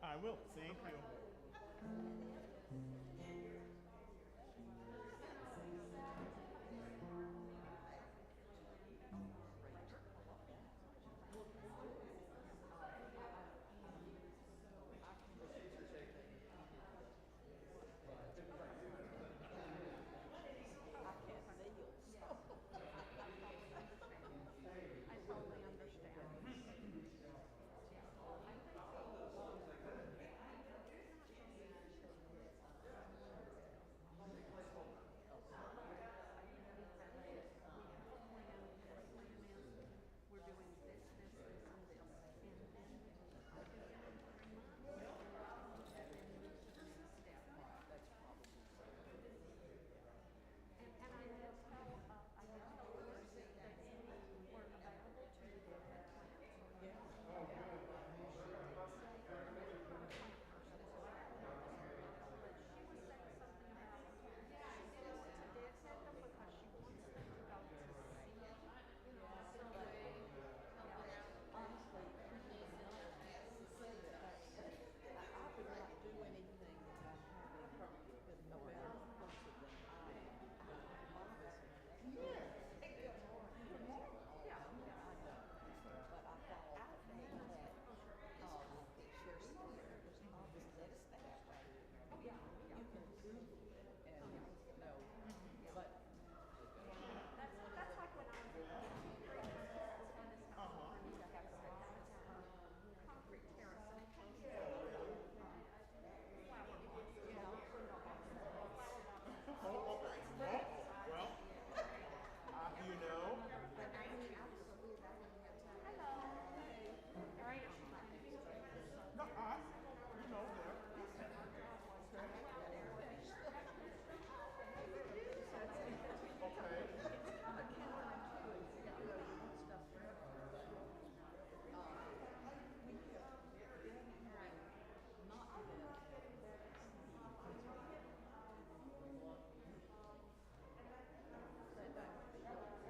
I will. Thank you.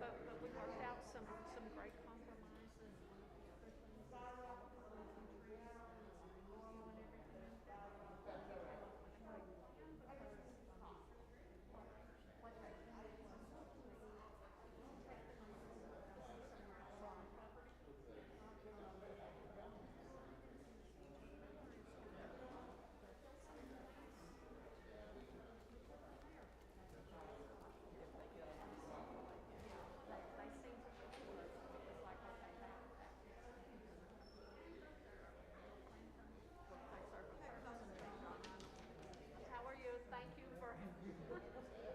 But we worked out some great compromises. One of the other things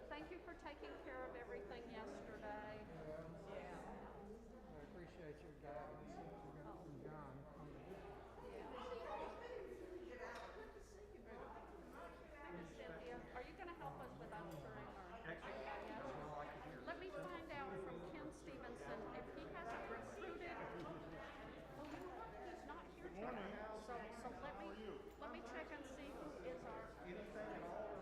Thank you for taking care of everything yesterday. Yeah. I appreciate your guidance from John. Cynthia, are you going to help us with ushering or let me find out from Ken Stevenson if he hasn't recruited. Well, you know what? He's not here today. So let me check and see who is our Anything at all?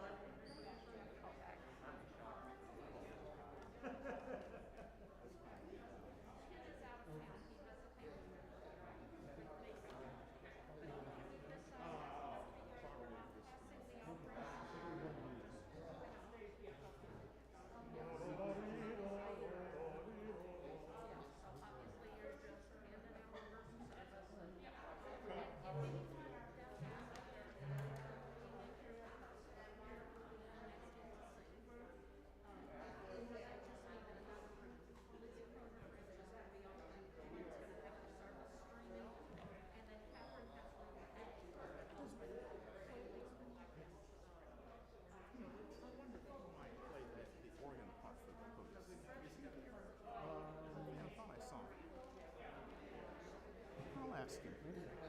I'll ask him. I'll ask him.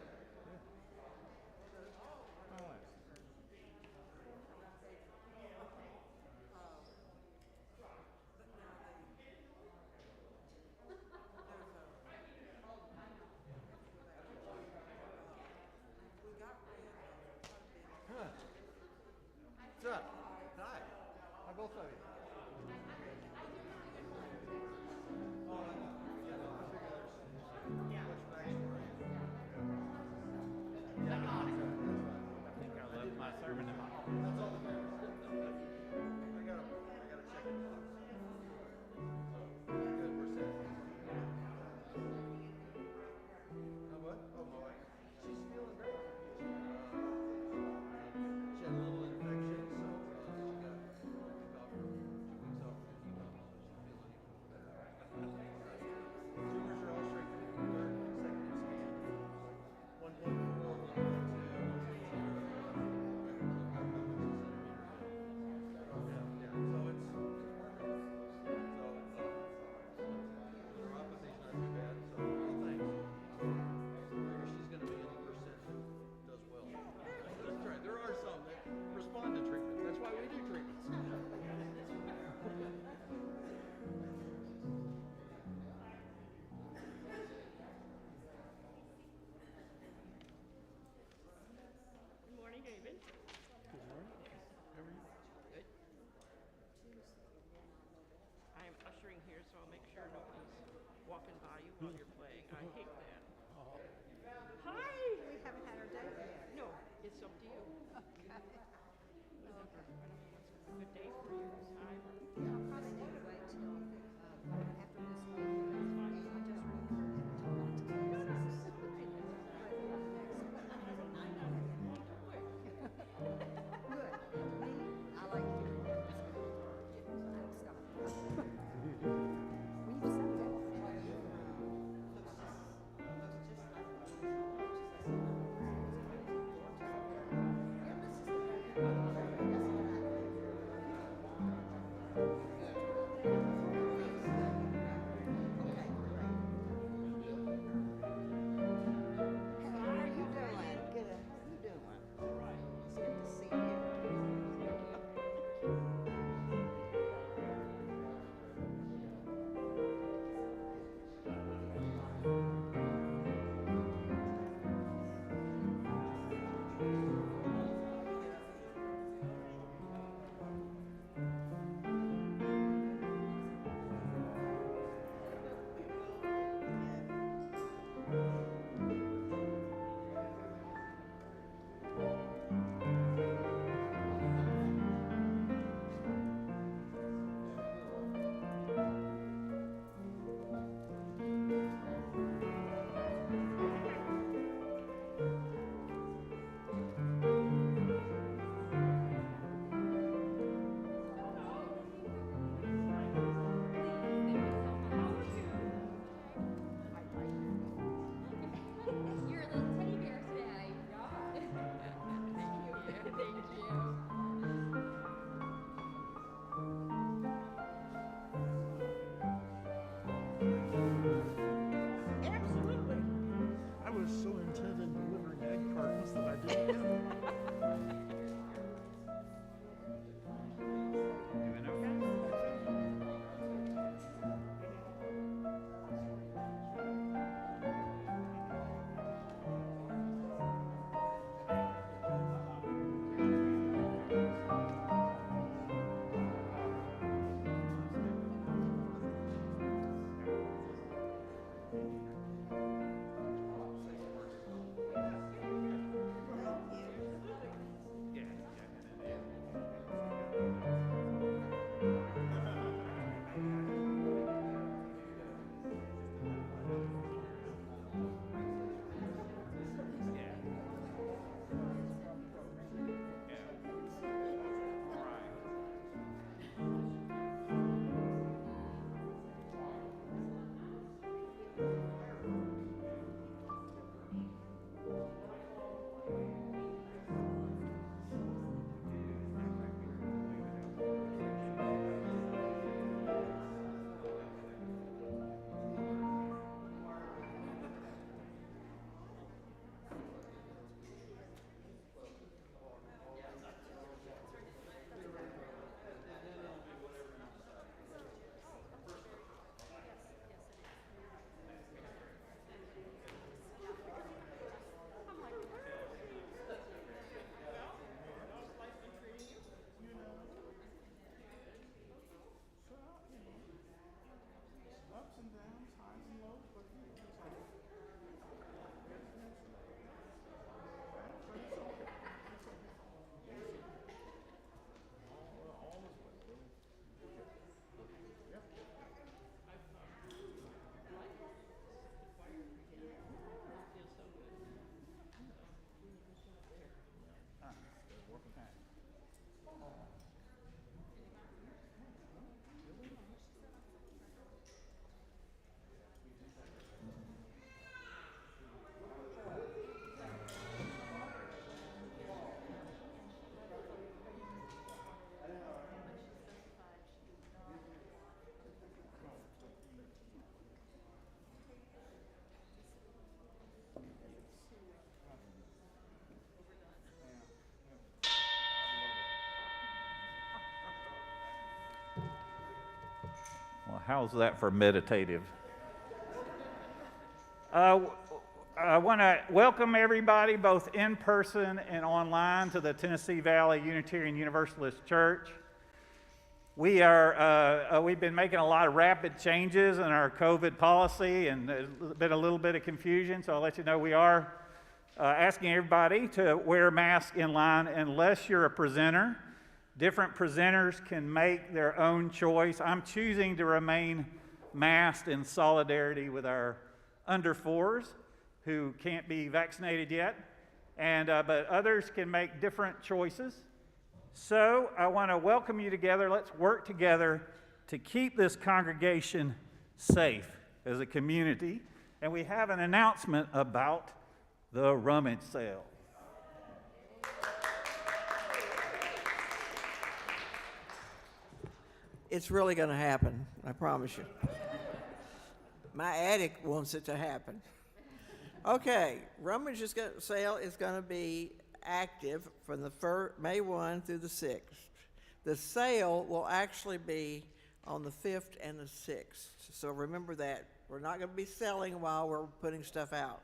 What's up? Hi. Hi, both of you. Yeah. while you're playing. I hate that. Oh, Hi! We haven't had our day yet. No, it's up to you. Okay. Whatever. I don't know what's a good day for you. Hi. Yeah, I'll probably need to wait till after this meeting. I just remembered having talked to you. But the next one. Good. Me, I like to do it. I'll stop. Will you say that? Okay, great. How are you doing? Good. How you doing? It's good to see you. You're a little teddy bear today. Thank you. Absolutely. I was so intent in delivering egg cartons that I didn't get them. Doing okay? Ups and downs, highs and lows, but you know, it's like, but it's okay. It's okay. All is well. Yep. Time. Gotta work with time. Well, how's that for meditative? I want to welcome everybody, both in person and online, to the Tennessee Valley Unitarian Universalist Church. We've been making a lot of rapid changes in our COVID policy, and there's been a little bit of confusion, so I'll let you know we are asking everybody to wear a mask in line unless you're a presenter. Different presenters can make their own choice. I'm choosing to remain masked in solidarity with our under fours who can't be vaccinated yet, but others can make different choices. So I want to welcome you together. Let's work together to keep this congregation safe as a community. And we have an announcement about the rummage sale. It's really going to happen, I promise you. My attic wants it to happen. Okay, rummage sale is going to be active from the May 1 through the 6th. The sale will actually be on the 5th and the 6th. So remember that. We're not going to be selling while we're putting stuff out.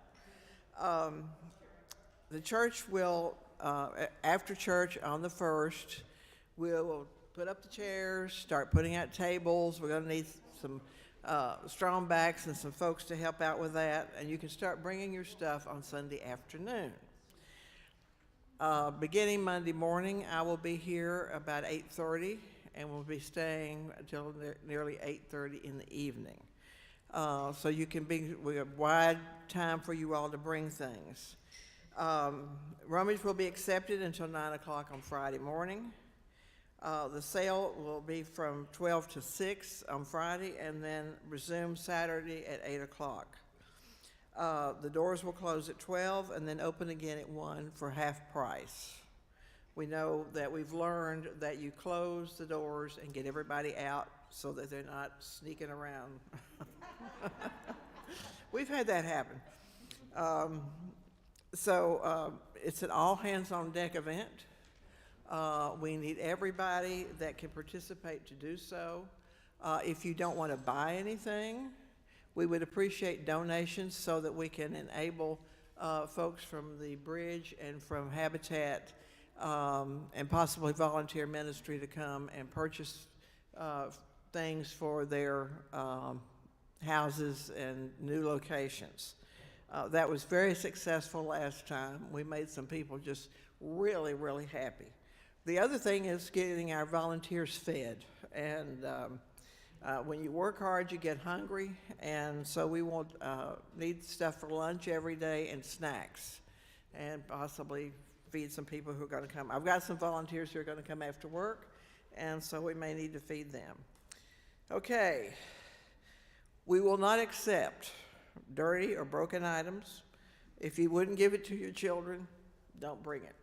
The church will, after church on the 1st, we'll put up the chairs, start putting out tables. We're going to need some strong backs and some folks to help out with that. And you can start bringing your stuff on Sunday afternoon. Beginning Monday morning, I will be here about 8:30, and we'll be staying until nearly 8:30 in the evening. So you can we have wide time for you all to bring things. Rummage will be accepted until 9 o'clock on Friday morning. The sale will be from 12 to 6 on Friday and then resume Saturday at 8 o'clock. The doors will close at 12 and then open again at 1 for half price. We know that we've learned that you close the doors and get everybody out so that they're not sneaking around. We've had that happen. It's an all-hands-on-deck event. We need everybody that can participate to do so. If you don't want to buy anything, we would appreciate donations so that we can enable folks from the Bridge and from Habitat and possibly volunteer ministry to come and purchase things for their houses and new locations. That was very successful last time. We made some people just really, really happy. The other thing is getting our volunteers fed. And when you work hard, you get hungry. And so we will need stuff for lunch every day and snacks and possibly feed some people who are going to come. I've got some volunteers who are going to come after work, and so we may need to feed them. Okay. We will not accept dirty or broken items. If you wouldn't give it to your children, don't bring it.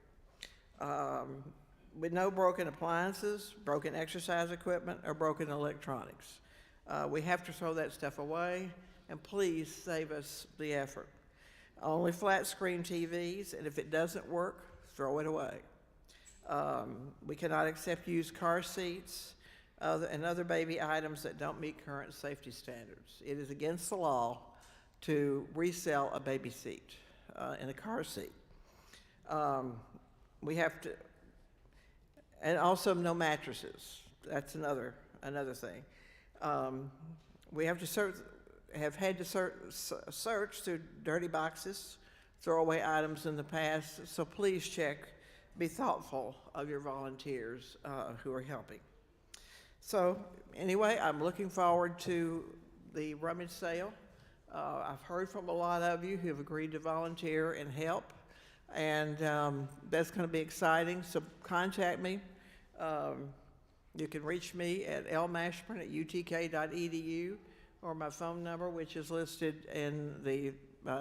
With no broken appliances, broken exercise equipment, or broken electronics. We have to throw that stuff away, and please save us the effort. Only flat screen TVs, and if it doesn't work, throw it away. We cannot accept used car seats and other baby items that don't meet current safety standards. It is against the law to resell a baby seat in a car seat. We have to, and also no mattresses. That's another thing. We have to had to search through dirty boxes, throwaway items in the past. So please check. Be thoughtful of your volunteers who are helping. So anyway, I'm looking forward to the rummage sale. I've heard from a lot of you who have agreed to volunteer and help, and that's going to be exciting. So contact me. You can reach me at lmashburn@utk.edu or my phone number, which is listed in the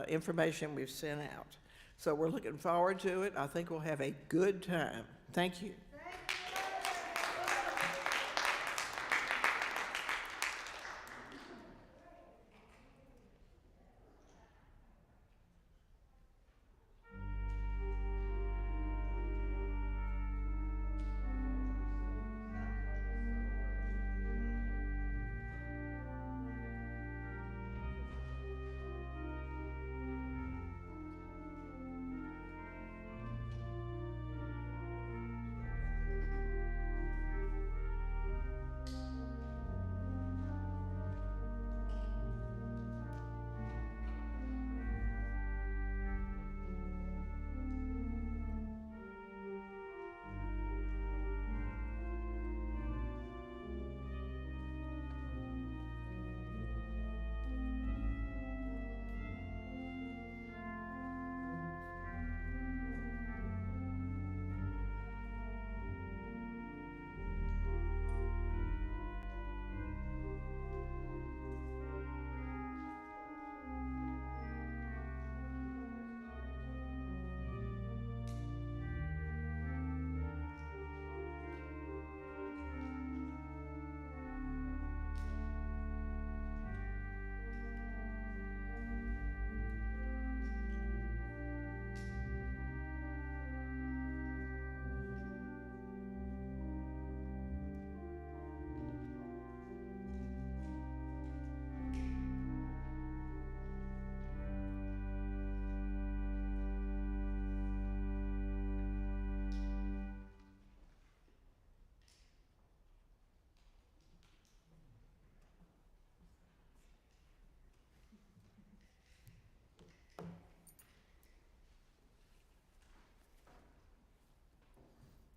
information we've sent out. So we're looking forward to it. I think we'll have a good time. Thank you.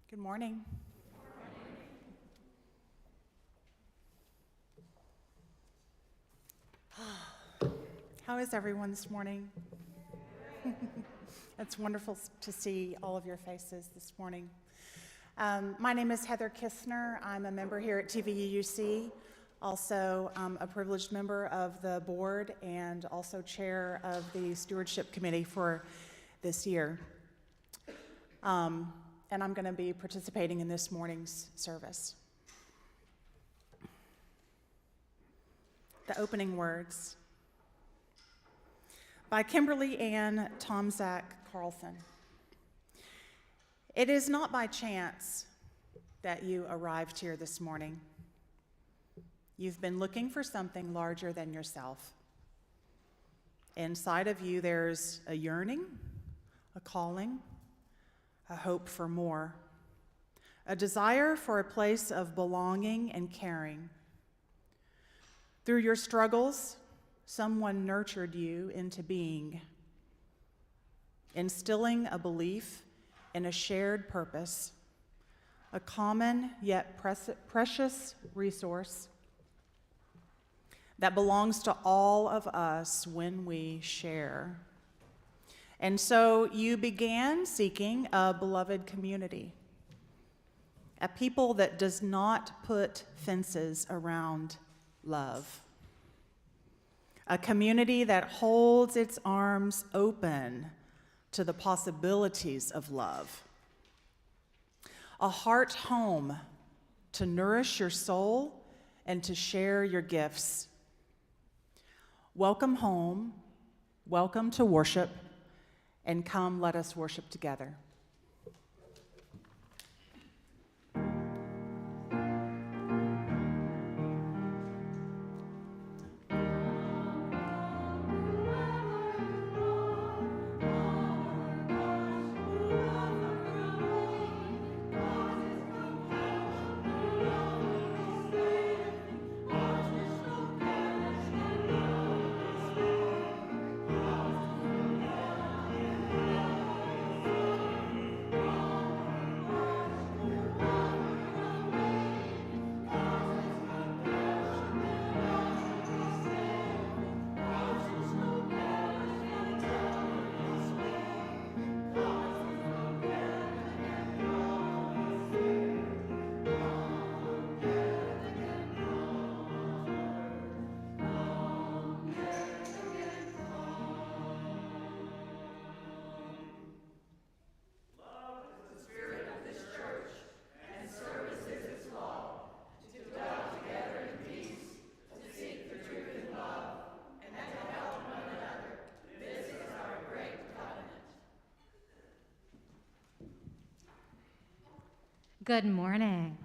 Good morning. How is everyone this morning? It's wonderful to see all of your faces this morning. My name is Heather Kistner. I'm a member here at TVUC, also a privileged member of the board and also chair of the stewardship committee for this year. And I'm going to be participating in this morning's service. The opening words by Kimberly Ann Tomczak Carlson. It is not by chance that you arrived here this morning. You've been looking for something larger than yourself. Inside of you, there's a yearning, a calling, a hope for more, a desire for a place of belonging and caring. Through your struggles, someone nurtured you into being, instilling a belief in a shared purpose, a common yet precious resource that belongs to all of us when we share. And so you began seeking a beloved community, a people that does not put fences around love, a community that holds its arms open to the possibilities of love, a heart home to nourish your soul and to share your gifts. Welcome home, welcome to worship, and come, let us worship together. Good morning.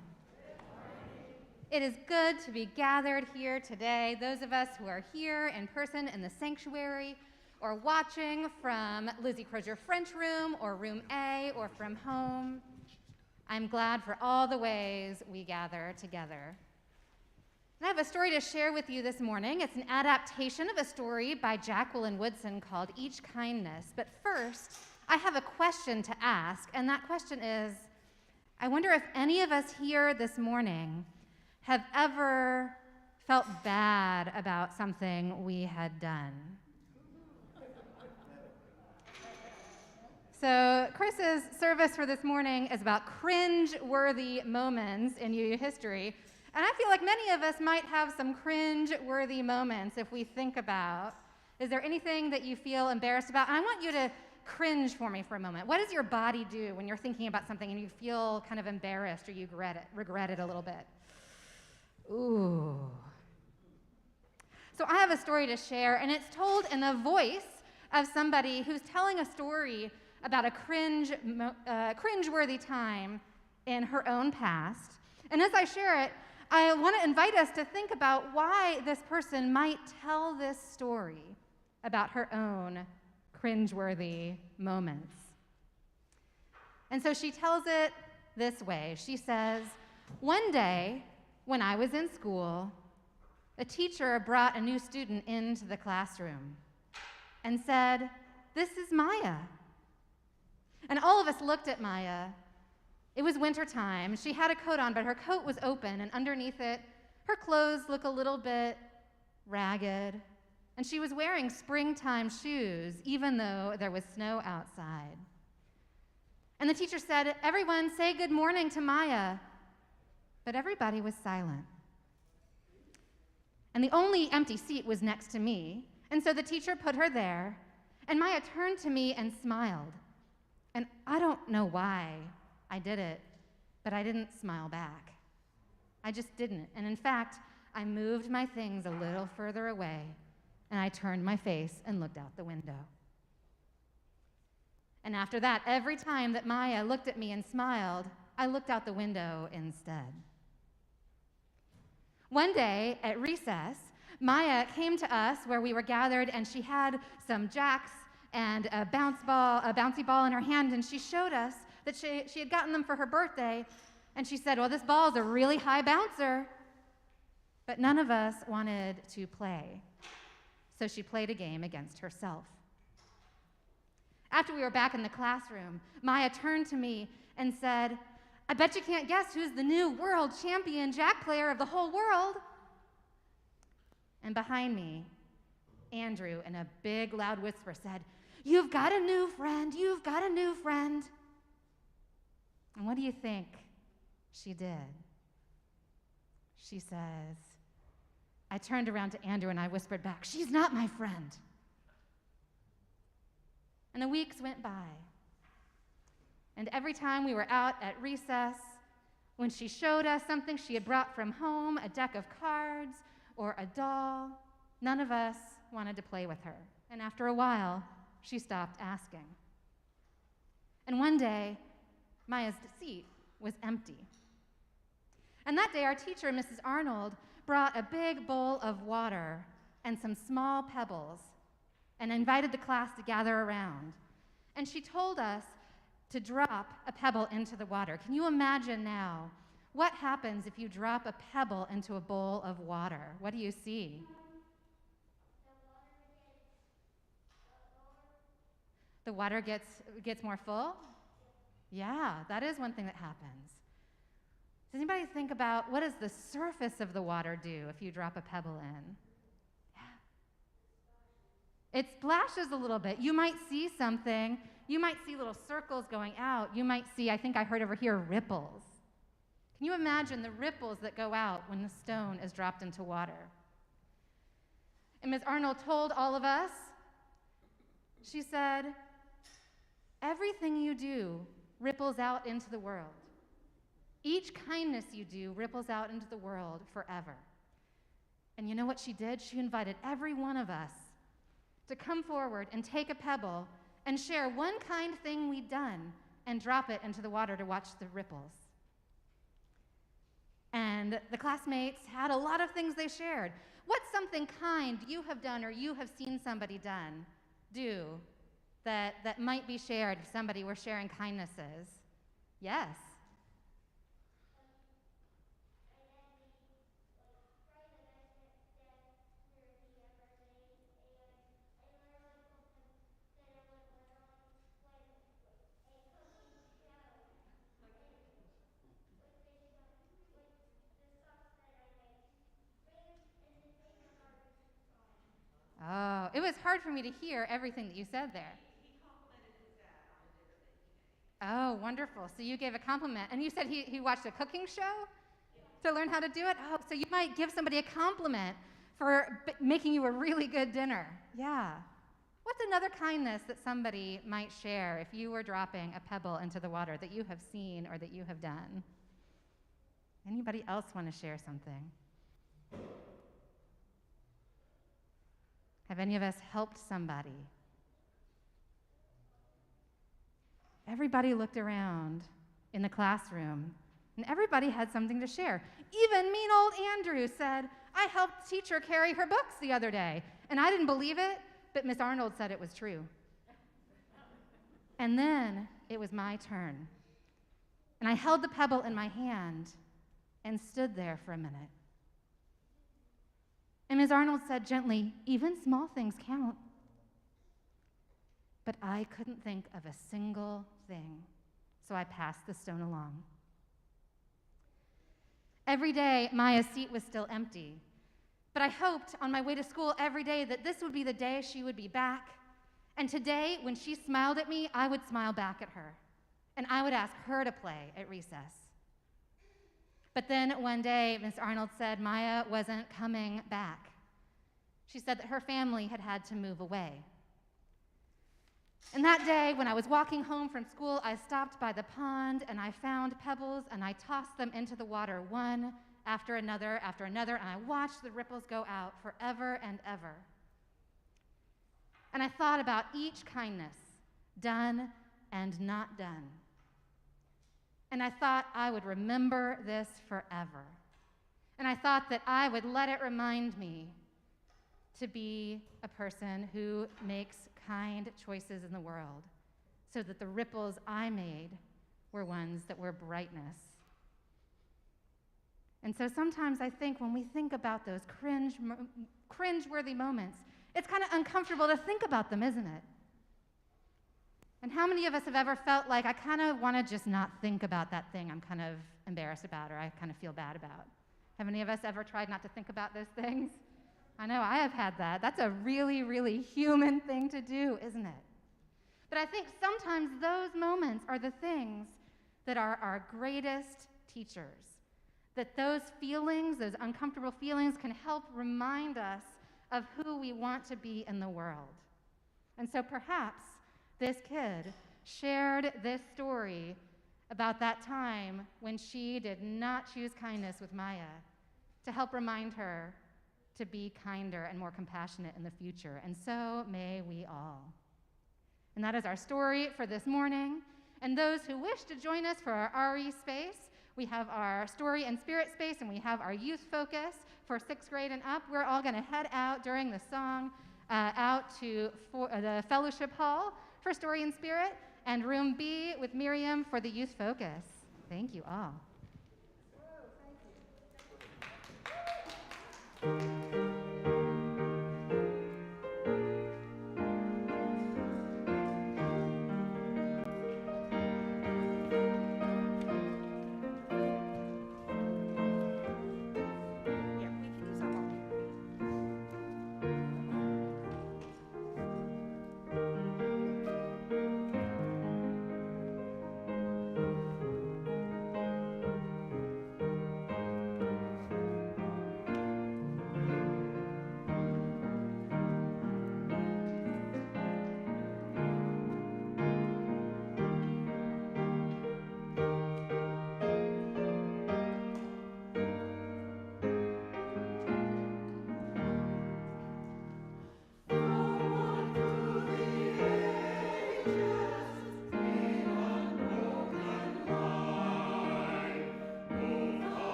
It is good to be gathered here today. Those of us who are here in person in the sanctuary or watching from Lizzie Crozier French Room or Room A or from home, I'm glad for all the ways we gather together. And I have a story to share with you this morning. It's an adaptation of a story by Jacqueline Woodson called Each Kindness. But first, I have a question to ask, and that question is, I wonder if any of us here this morning have ever felt bad about something we had done. So Chris's service for this morning is about cringe-worthy moments in UU history. And I feel like many of us might have some cringe-worthy moments if we think about, is there anything that you feel embarrassed about? And I want you to cringe for me for a moment. What does your body do when you're thinking about something and you feel kind of embarrassed or you regret it a little bit? Ooh. So I have a story to share, and it's told in the voice of somebody who's telling a story about a cringe-worthy time in her own past. And as I share it, I want to invite us to think about why this person might tell this story about her own cringeworthy moments. And so she tells it this way. She says, one day when I was in school, a teacher brought a new student into the classroom and said, "This is Maya." And all of us looked at Maya, It was winter time. She had a coat on, but her coat was open, and underneath it, her clothes looked a little bit ragged, and she was wearing springtime shoes, even though there was snow outside. And the teacher said, "Everyone say good morning to Maya." But everybody was silent. And the only empty seat was next to me, and so the teacher put her there, and Maya turned to me and smiled. And I don't know why I did it, but I didn't smile back. I just didn't. And in fact, I moved my things a little further away, and I turned my face and looked out the window. And after that, every time that Maya looked at me and smiled, I looked out the window instead. One day at recess, Maya came to us where we were gathered, and she had some jacks and a bouncy ball in her hand, and she showed us that she had gotten them for her birthday, and she said, "Well, this ball is a really high bouncer." But none of us wanted to play, so she played a game against herself. After we were back in the classroom, Maya turned to me and said, "I bet you can't guess who's the new world champion jack player of the whole world." And behind me, Andrew, in a big, loud whisper, said, "You've got a new friend, you've got a new friend." And what do you think she did? She says, I turned around to Andrew and I whispered back, "She's not my friend." And the weeks went by. And every time we were out at recess, when she showed us something she had brought from home, a deck of cards or a doll, none of us wanted to play with her. And after a while, she stopped asking. And one day, Maya's seat was empty. And that day, our teacher, Mrs. Arnold, brought a big bowl of water and some small pebbles and invited the class to gather around. And she told us to drop a pebble into the water. Can you imagine now what happens if you drop a pebble into a bowl of water? What do you see? The water gets more full? Yeah, that is one thing that happens. Does anybody think about what does the surface of the water do if you drop a pebble in? Yeah. It splashes a little bit. You might see something. You might see little circles going out. You might see, I think I heard over here, ripples. Can you imagine the ripples that go out when the stone is dropped into water? And Ms. Arnold told all of us, she said, "Everything you do ripples out into the world. Each kindness you do ripples out into the world forever." And you know what she did? She invited every one of us to come forward and take a pebble and share one kind thing we'd done and drop it into the water to watch the ripples. And the classmates had a lot of things they shared. What's something kind you have done or you have seen somebody do that might be shared if somebody were sharing kindnesses? Yes. Oh, it was hard for me to hear everything that you said there. He complimented his dad on a dinner that he made. Oh, wonderful. So you gave a compliment. And you said he watched a cooking show to learn how to do it? Oh, so you might give somebody a compliment for making you a really good dinner. Yeah. What's another kindness that somebody might share if you were dropping a pebble into the water that you have seen or that you have done? Anybody else want to share something? Have any of us helped somebody? Everybody looked around in the classroom, and everybody had something to share. Even mean old Andrew said, "I helped teacher carry her books the other day." And I didn't believe it, but Miss Arnold said it was true. And then it was my turn. And I held the pebble in my hand and stood there for a minute. And Ms. Arnold said gently, "Even small things count." But I couldn't think of a single thing. so I passed the stone along. Every day, Maya's seat was still empty, but I hoped on my way to school every day that this would be the day she would be back, and today, when she smiled at me, I would smile back at her, and I would ask her to play at recess. But then one day, Miss Arnold said Maya wasn't coming back. She said that her family had had to move away. And that day, when I was walking home from school, I stopped by the pond and I found pebbles and I tossed them into the water one after another, and I watched the ripples go out forever and ever. And I thought about each kindness, done and not done. And I thought I would remember this forever. And I thought that I would let it remind me to be a person who makes kind choices in the world, so that the ripples I made were ones that were brightness. And so sometimes I think when we think about those cringeworthy moments, it's kind of uncomfortable to think about them, isn't it? And how many of us have ever felt like, I kind of want to just not think about that thing I'm kind of embarrassed about or I kind of feel bad about? Have any of us ever tried not to think about those things? I know I have had that. That's a really, really human thing to do, isn't it? But I think sometimes those moments are the things that are our greatest teachers. That those feelings, those uncomfortable feelings, can help remind us of who we want to be in the world. And so perhaps this kid shared this story about that time when she did not choose kindness with Maya to help remind her to be kinder and more compassionate in the future. And so may we all. And that is our story for this morning. And those who wish to join us for our RE space, we have our story and spirit space, and we have our youth focus for 6th grade and up. We're all going to head out during the song out to the fellowship hall for story and spirit, and room B with Miriam for the youth focus. Thank you all.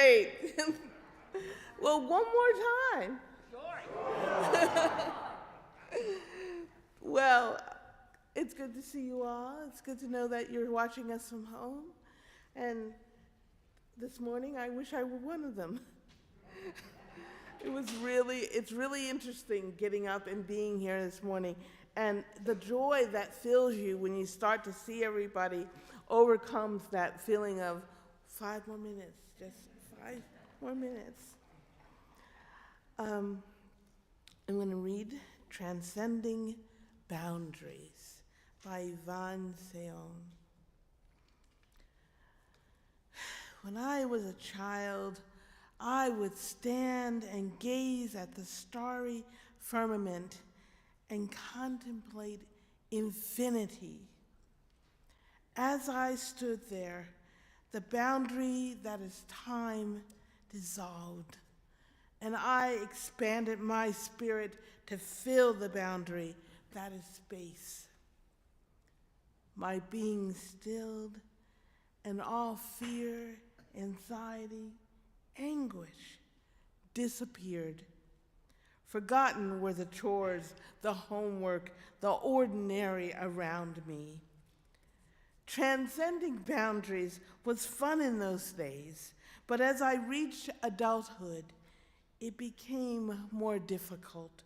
Great. Well, one more time. Well, it's good to see you all. It's good to know that you're watching us from home. And this morning, I wish I were one of them. It's really interesting getting up and being here this morning. And the joy that fills you when you start to see everybody overcomes that feeling of 5 more minutes, just 5 more minutes. I'm going to read Transcending Boundaries by Yvonne Seon. When I was a child, I would stand and gaze at the starry firmament and contemplate infinity. As I stood there, the boundary that is time dissolved, and I expanded my spirit to fill the boundary that is space. My being stilled, and all fear, anxiety, anguish disappeared. Forgotten were the chores, the homework, the ordinary around me. Transcending boundaries was fun in those days, but as I reached adulthood, it became more difficult.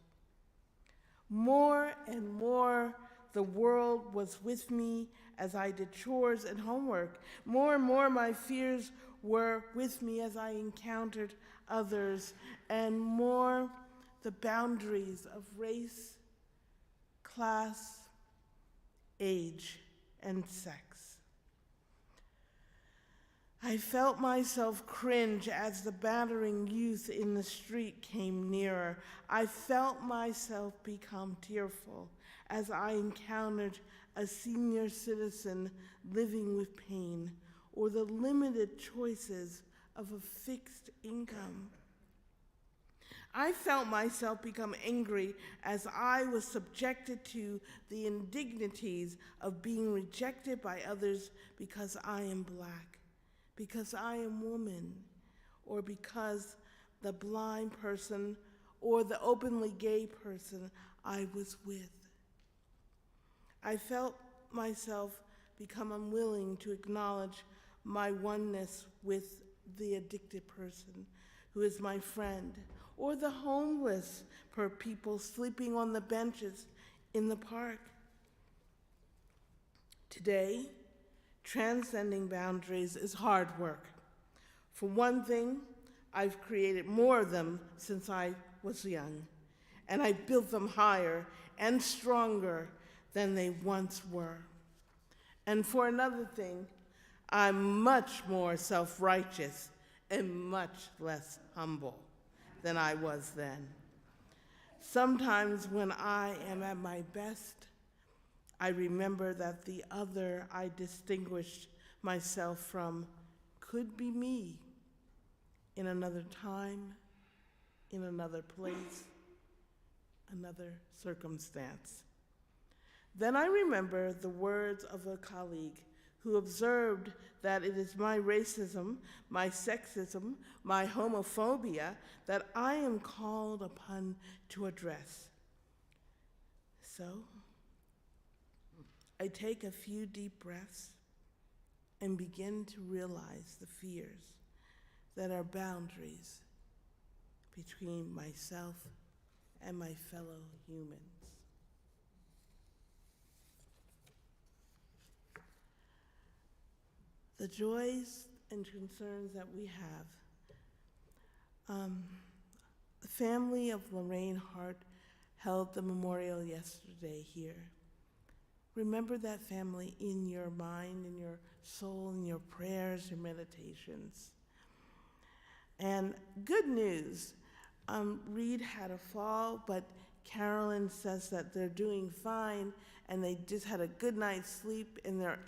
More and more, the world was with me as I did chores and homework. More and more, my fears were with me as I encountered others, and more the boundaries of race, class, age, and sex. I felt myself cringe as the battering youth in the street came nearer. I felt myself become tearful as I encountered a senior citizen living with pain or the limited choices of a fixed income. I felt myself become angry as I was subjected to the indignities of being rejected by others because I am Black, because I am woman, or because the blind person or the openly gay person I was with. I felt myself become unwilling to acknowledge my oneness with the addicted person who is my friend, or the homeless people sleeping on the benches in the park. Today, transcending boundaries is hard work. For one thing, I've created more of them since I was young, and I built them higher and stronger than they once were. And for another thing, I'm much more self-righteous and much less humble than I was then. Sometimes when I am at my best, I remember that the other I distinguished myself from could be me in another time, in another place, another circumstance. Then I remember the words of a colleague who observed that it is my racism, my sexism, my homophobia that I am called upon to address. So, I take a few deep breaths and begin to realize the fears that are boundaries between myself and my fellow humans. The joys and concerns that we have. The family of Lorraine Hart held the memorial yesterday here. Remember that family in your mind, in your soul, in your prayers, your meditations. And good news, Reed had a fall, but Carolyn says that they're doing fine and they just had a good night's sleep and they're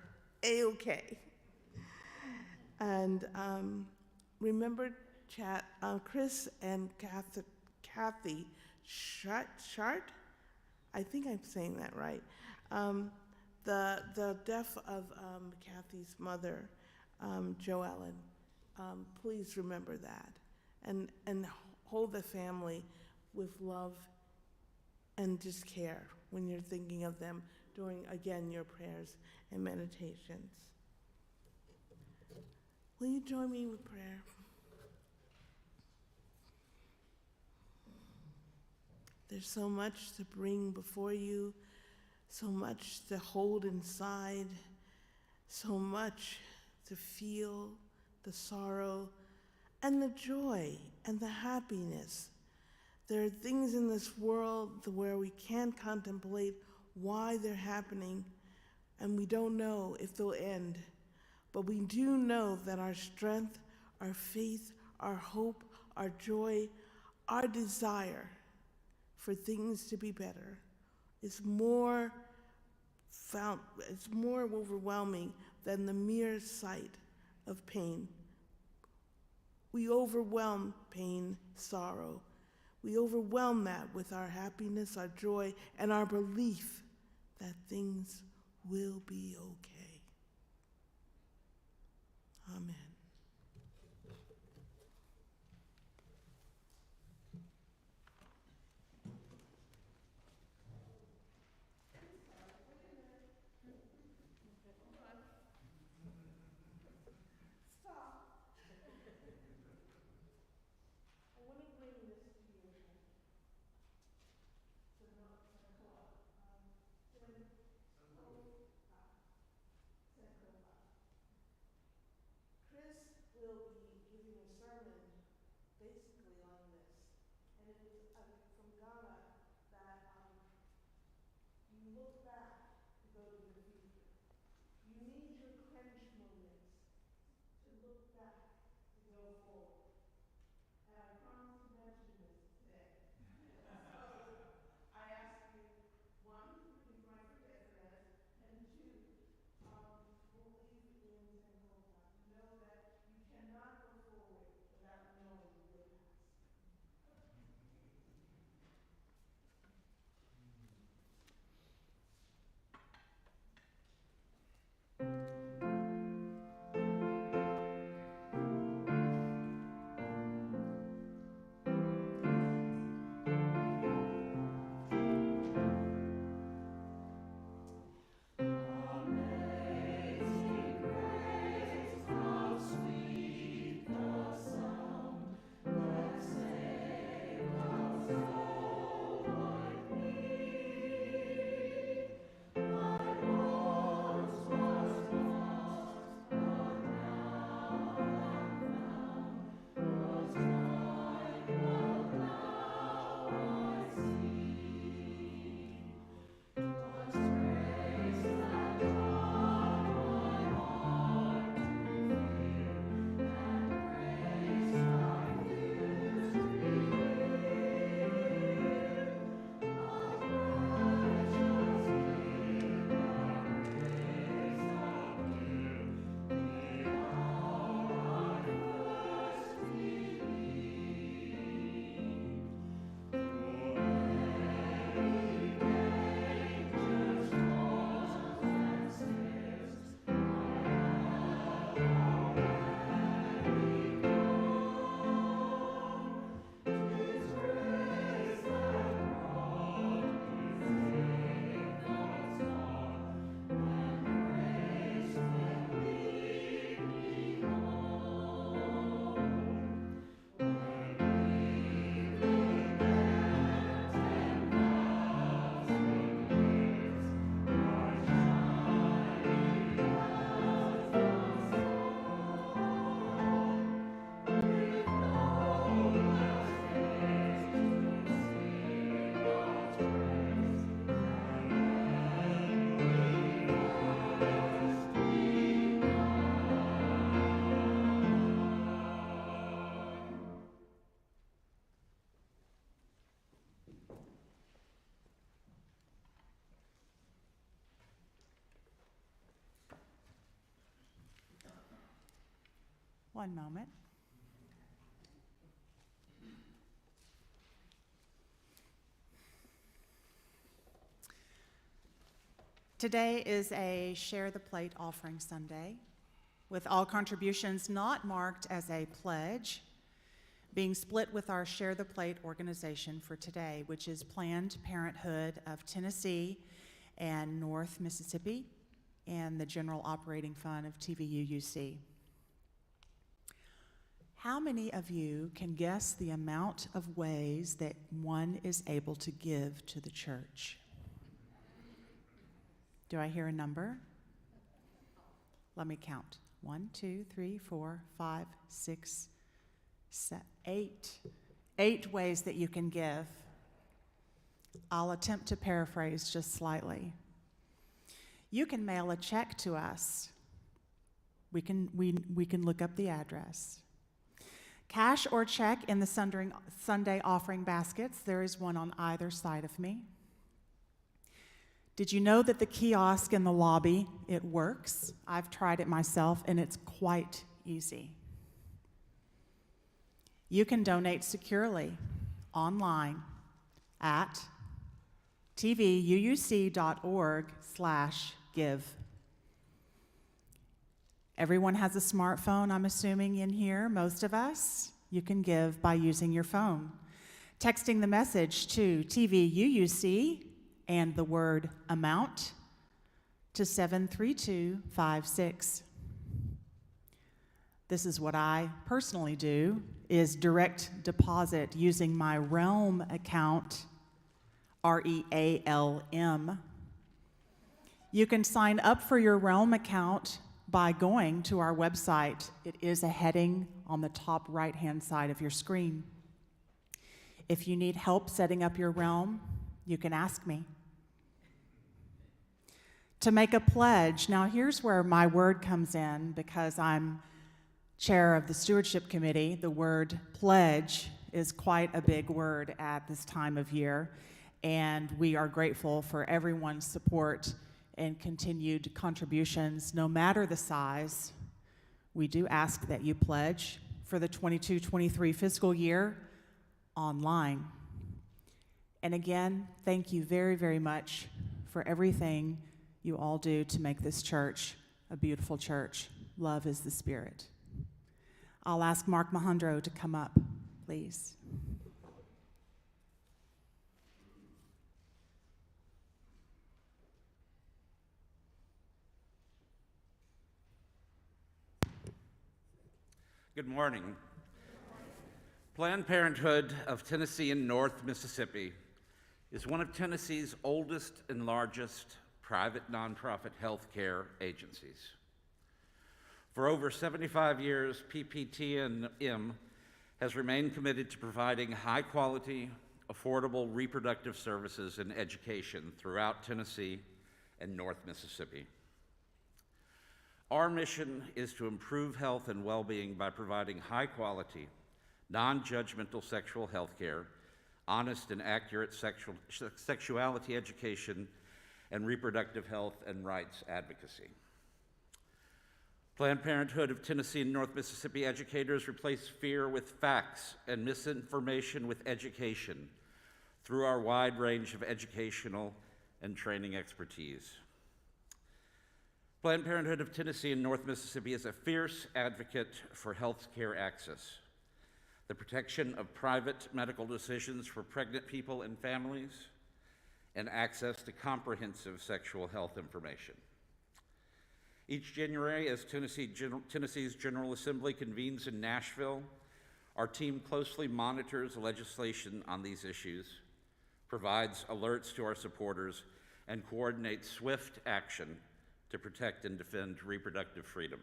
A-okay. And remember Chris and Kathy Shart? I think I'm saying that right. The death of Kathy's mother, Jo Ellen. please remember that and hold the family with love and just care when you're thinking of them during, again, your prayers and meditations. Will you join me with prayer? There's so much to bring before you, so much to hold inside, so much to feel, the sorrow and the joy and the happiness. There are things in this world where we can't contemplate why they're happening, and we don't know if they'll end. But we do know that our strength, our faith, our hope, our joy, our desire for things to be better is more overwhelming than the mere sight of pain. We overwhelm pain, sorrow. We overwhelm that with our happiness, our joy, and our belief that things will be okay. Amen. One moment. Today is a Share the Plate offering Sunday. with all contributions not marked as a pledge being split with our Share the Plate organization for today, which is Planned Parenthood of Tennessee and North Mississippi, and the General Operating Fund of TVUUC. How many of you can guess the amount of ways that one is able to give to the church? Do I hear a number? Let me count. 1, 2, 3, 4, 5, 6, 7, 8. 8 ways that you can give. I'll attempt to paraphrase just slightly. You can mail a check to us. We can look up the address. Cash or check in the Sunday offering baskets. There is one on either side of me. Did you know that the kiosk in the lobby, it works? I've tried it myself, and it's quite easy. You can donate securely online at tvuuc.org/give. Everyone has a smartphone, I'm assuming, in here, most of us. You can give by using your phone. Texting the message to TVUUC and the word amount to 73256. This is what I personally do, is direct deposit using my Realm account, REALM. You can sign up for your Realm account by going to our website. It is a heading on the top right-hand side of your screen. If you need help setting up your Realm, you can ask me. To make a pledge, now here's where my word comes in, because I'm chair of the stewardship committee. The word pledge is quite a big word at this time of year, and we are grateful for everyone's support and continued contributions, no matter the size. We do ask that you pledge for the 22-23 fiscal year online. And again, thank you very, very much for everything you all do to make this church a beautiful church. Love is the spirit. I'll ask Mark Mahandro to come up, please. Good morning. Planned Parenthood of Tennessee and North Mississippi is one of Tennessee's oldest and largest private nonprofit healthcare agencies. For over 75 years, PPTN-M has remained committed to providing high-quality, affordable reproductive services and education throughout Tennessee and North Mississippi. Our mission is to improve health and well-being by providing high-quality, non-judgmental sexual health care, honest and accurate sexuality education, and reproductive health and rights advocacy. Planned Parenthood of Tennessee and North Mississippi educators replace fear with facts and misinformation with education through our wide range of educational and training expertise. Planned Parenthood of Tennessee and North Mississippi is a fierce advocate for health care access, the protection of private medical decisions for pregnant people and families, and access to comprehensive sexual health information. Each January, as Tennessee's General Assembly convenes in Nashville, our team closely monitors legislation on these issues, provides alerts to our supporters, and coordinates swift action to protect and defend reproductive freedom.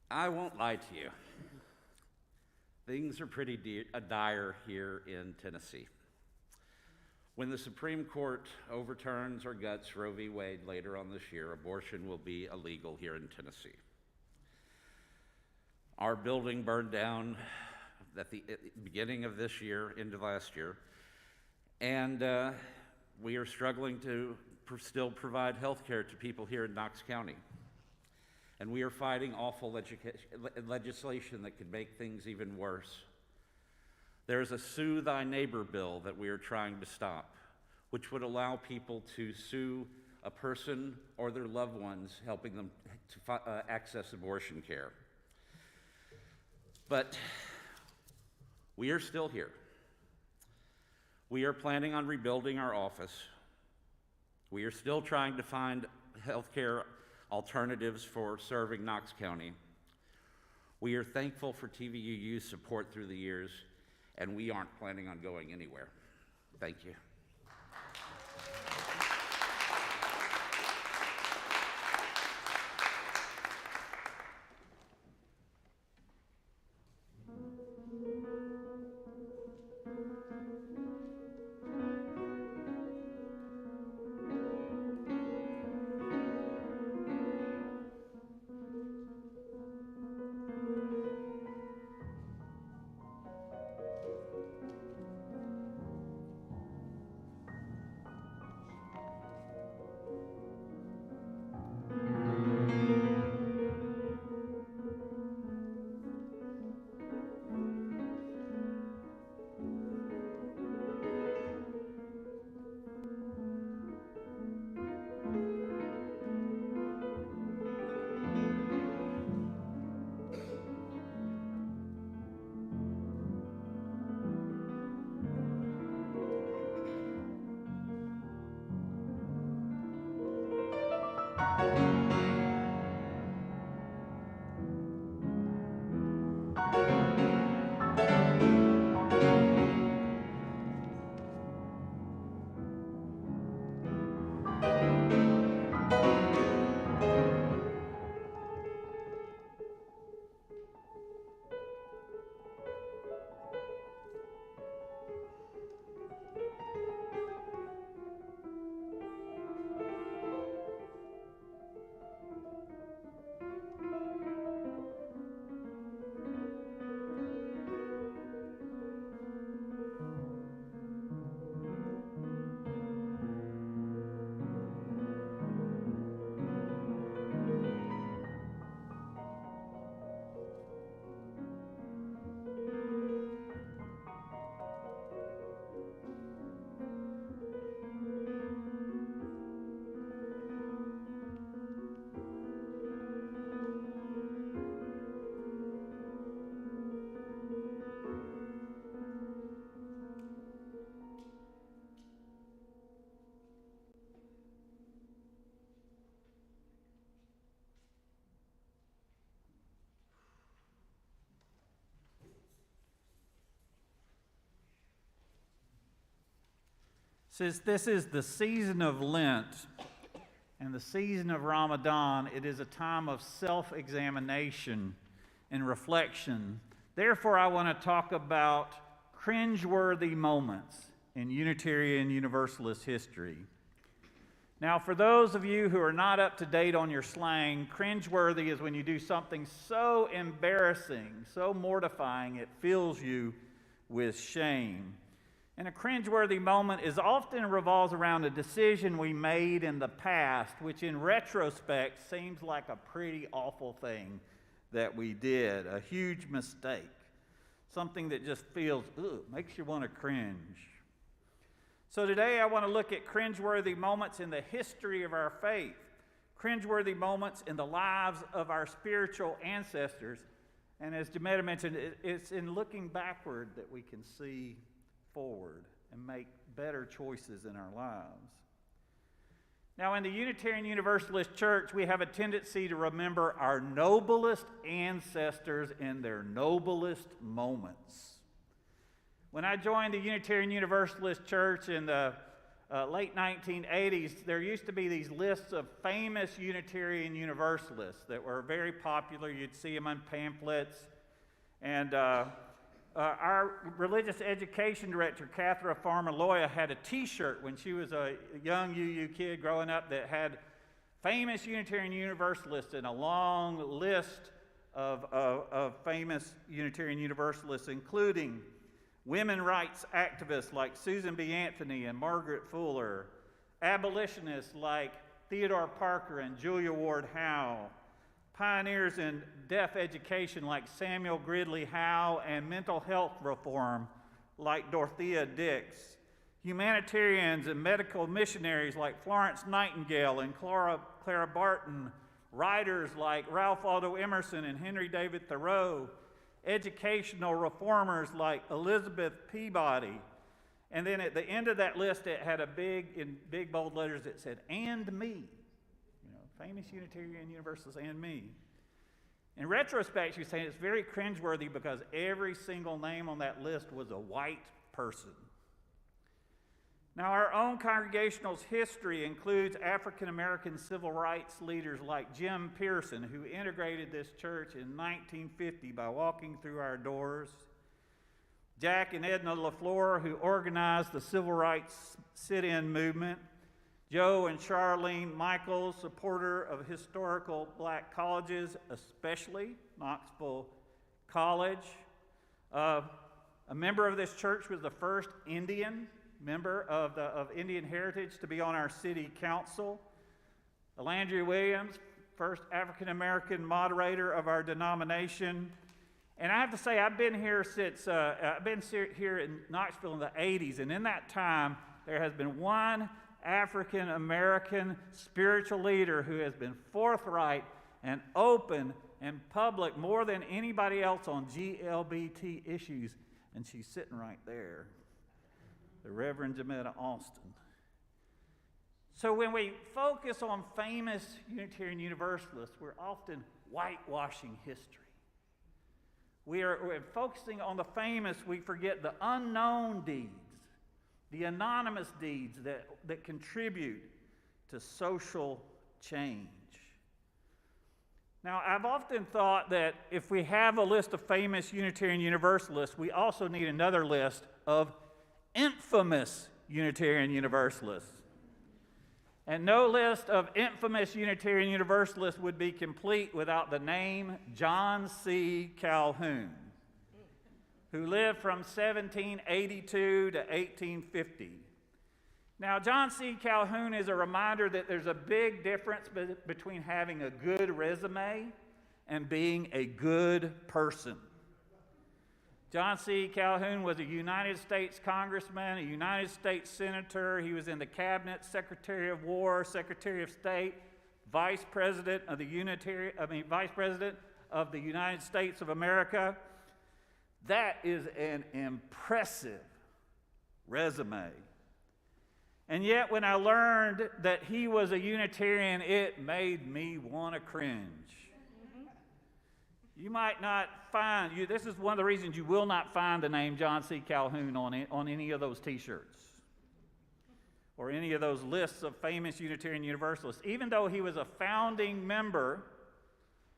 I won't lie to you. Things are pretty dire here in Tennessee. When the Supreme Court overturns or guts Roe v. Wade later on this year, abortion will be illegal here in Tennessee. Our building burned down at the beginning of this year, into last year, and we are struggling to still provide health care to people here in Knox County. And we are fighting awful legislation that could make things even worse. There's a Sue Thy Neighbor bill that we are trying to stop, which would allow people to sue a person or their loved ones, helping them to access abortion care. But we are still here. We are planning on rebuilding our office. We are still trying to find healthcare alternatives for serving Knox County. We are thankful for TVUU's support through the years, and we aren't planning on going anywhere. Thank you. Since this is the season of Lent and the season of Ramadan, it is a time of self-examination and reflection. Therefore, I want to talk about cringeworthy moments in Unitarian Universalist history. Now, for those of you who are not up to date on your slang, cringeworthy is when you do something so embarrassing, so mortifying, it fills you with shame. And a cringeworthy moment often revolves around a decision we made in the past, which in retrospect seems like a pretty awful thing that we did, a huge mistake, something that just feels, makes you want to cringe. So today I want to look at cringeworthy moments in the history of our faith, cringeworthy moments in the lives of our spiritual ancestors. And as Jametta mentioned, it's in looking backward that we can see forward and make better choices in our lives. Now, in the Unitarian Universalist Church, we have a tendency to remember our noblest ancestors in their noblest moments. When I joined the Unitarian Universalist Church in the late 1980s, there used to be these lists of famous Unitarian Universalists that were very popular. You'd see them on pamphlets. And our religious education director, Cathra Farmer-Loya, had a T-shirt when she was a young UU kid growing up that had famous Unitarian Universalists and a long list of famous Unitarian Universalists, including women rights activists like Susan B. Anthony and Margaret Fuller, abolitionists like Theodore Parker and Julia Ward Howe, pioneers in deaf education like Samuel Gridley Howe, and mental health reform like Dorothea Dix, humanitarians and medical missionaries like Florence Nightingale and Clara Barton, writers like Ralph Waldo Emerson and Henry David Thoreau, educational reformers like Elizabeth Peabody. And then at the end of that list, it had in big bold letters, it said, "and me." Famous Unitarian Universalists and me. In retrospect, you say it's very cringeworthy because every single name on that list was a white person. Now, our own congregational's history includes African American civil rights leaders like Jim Pearson, who integrated this church in 1950 by walking through our doors, Jack and Edna LaFleur, who organized the civil rights sit-in movement, Joe and Charlene Michaels, supporter of historical black colleges, especially Knoxville College. A member of this church was the first Indian member of Indian heritage to be on our city council. Landry Williams, first African American moderator of our denomination. And I have to say, I've been here since, I've been here in Knoxville in the 80s, and in that time, there has been one African American spiritual leader who has been forthright and open and public more than anybody else on GLBT issues, and she's sitting right there, the Reverend Jametta Alston. So when we focus on famous Unitarian Universalists, we're often whitewashing history. We're focusing on the famous, we forget the unknown deeds, the anonymous deeds that contribute to social change. Now, I've often thought that if we have a list of famous Unitarian Universalists, we also need another list of infamous Unitarian Universalists. And no list of infamous Unitarian Universalists would be complete without the name John C. Calhoun, who lived from 1782 to 1850. Now, John C. Calhoun is a reminder that there's a big difference between having a good resume and being a good person. John C. Calhoun was a United States Congressman, a United States Senator. He was in the Cabinet, Secretary of War, Secretary of State, Vice President of the United States of America. That is an impressive resume. And yet, when I learned that he was a Unitarian, it made me want to cringe. You might not find, this is one of the reasons you will not find the name John C. Calhoun on any of those t-shirts or any of those lists of famous Unitarian Universalists, even though he was a founding member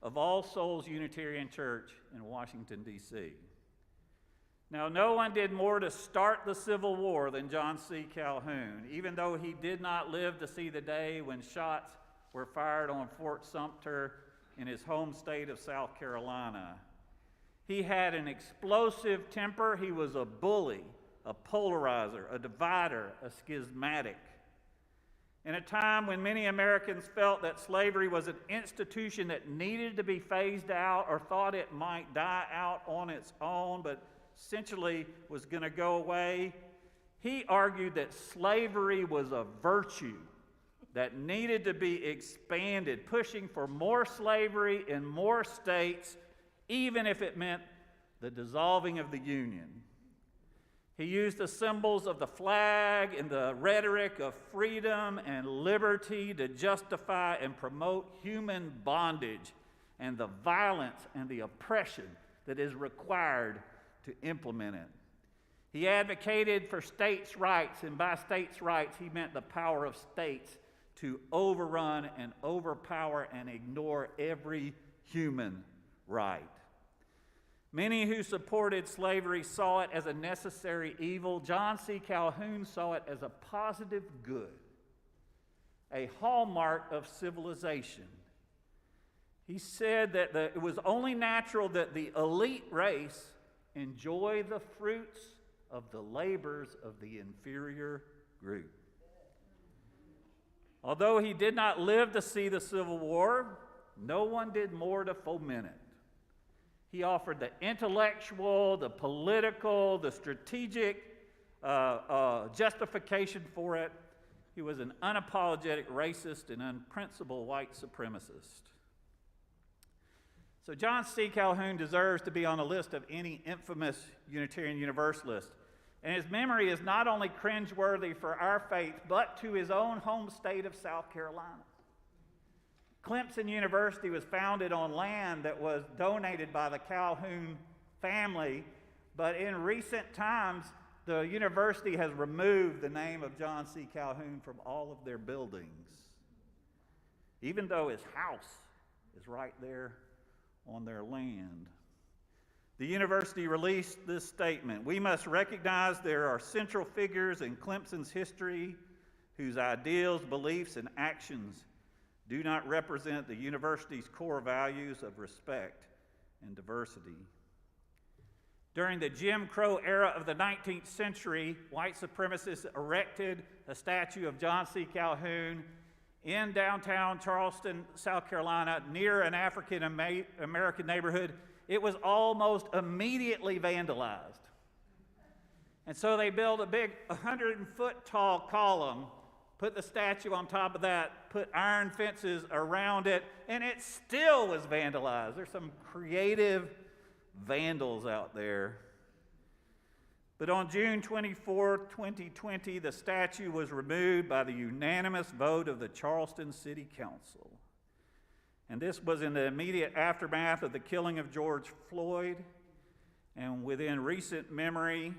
of All Souls Unitarian Church in Washington, D.C. Now, no one did more to start the Civil War than John C. Calhoun, even though he did not live to see the day when shots were fired on Fort Sumter in his home state of South Carolina. He had an explosive temper. He was a bully, a polarizer, a divider, a schismatic. In a time when many Americans felt that slavery was an institution that needed to be phased out or thought it might die out on its own, but essentially was going to go away, he argued that slavery was a virtue that needed to be expanded, pushing for more slavery in more states, even if it meant the dissolving of the Union. He used the symbols of the flag and the rhetoric of freedom and liberty to justify and promote human bondage and the violence and the oppression that is required to implement it. He advocated for states' rights, and by states' rights, he meant the power of states to overrun and overpower and ignore every human right. Many who supported slavery saw it as a necessary evil. John C. Calhoun saw it as a positive good, a hallmark of civilization. He said that it was only natural that the elite race enjoy the fruits of the labors of the inferior group. Although he did not live to see the Civil War, no one did more to foment it. He offered the intellectual, the political, the strategic justification for it. He was an unapologetic racist and unprincipled white supremacist. So John C. Calhoun deserves to be on the list of any infamous Unitarian Universalist. And his memory is not only cringeworthy for our faith, but to his own home state of South Carolina. Clemson University was founded on land that was donated by the Calhoun family, but in recent times, the university has removed the name of John C. Calhoun from all of their buildings, even though his house is right there on their land. The university released this statement: "We must recognize there are central figures in Clemson's history whose ideals, beliefs, and actions do not represent the university's core values of respect and diversity." During the Jim Crow era of the 19th century, white supremacists erected a statue of John C. Calhoun in downtown Charleston, South Carolina, near an African American neighborhood. It was almost immediately vandalized. And so they built a big 100-foot tall column, put the statue on top of that, put iron fences around it, and it still was vandalized. There's some creative vandals out there. But on June 24, 2020, the statue was removed by the unanimous vote of the Charleston City Council. And this was in the immediate aftermath of the killing of George Floyd, and within recent memory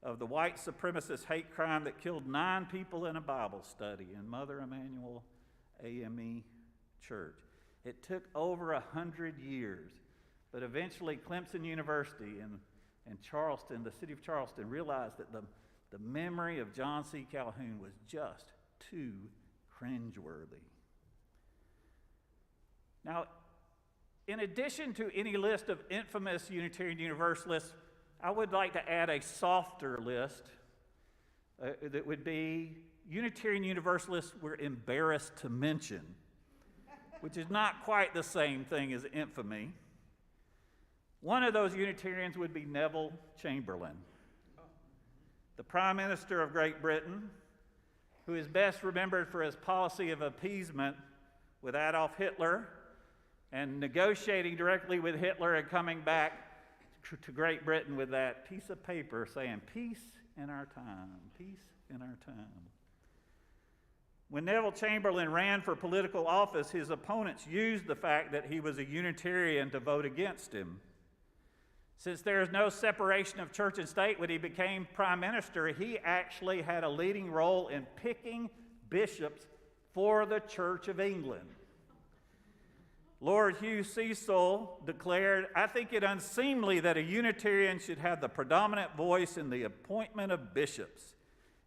of the white supremacist hate crime that killed 9 people in a Bible study in Mother Emanuel AME Church. It took over 100 years, but eventually Clemson University and Charleston, the city of Charleston, realized that the memory of John C. Calhoun was just too cringeworthy. Now, in addition to any list of infamous Unitarian Universalists, I would like to add a softer list that would be Unitarian Universalists we're embarrassed to mention, which is not quite the same thing as infamy. One of those Unitarians would be Neville Chamberlain, the Prime Minister of Great Britain, who is best remembered for his policy of appeasement with Adolf Hitler and negotiating directly with Hitler and coming back to Great Britain with that piece of paper saying, "Peace in our time, peace in our time." When Neville Chamberlain ran for political office, his opponents used the fact that he was a Unitarian to vote against him. Since there is no separation of church and state when he became prime minister, he actually had a leading role in picking bishops for the Church of England. Lord Hugh Cecil declared, "I think it unseemly that a Unitarian should have the predominant voice in the appointment of bishops.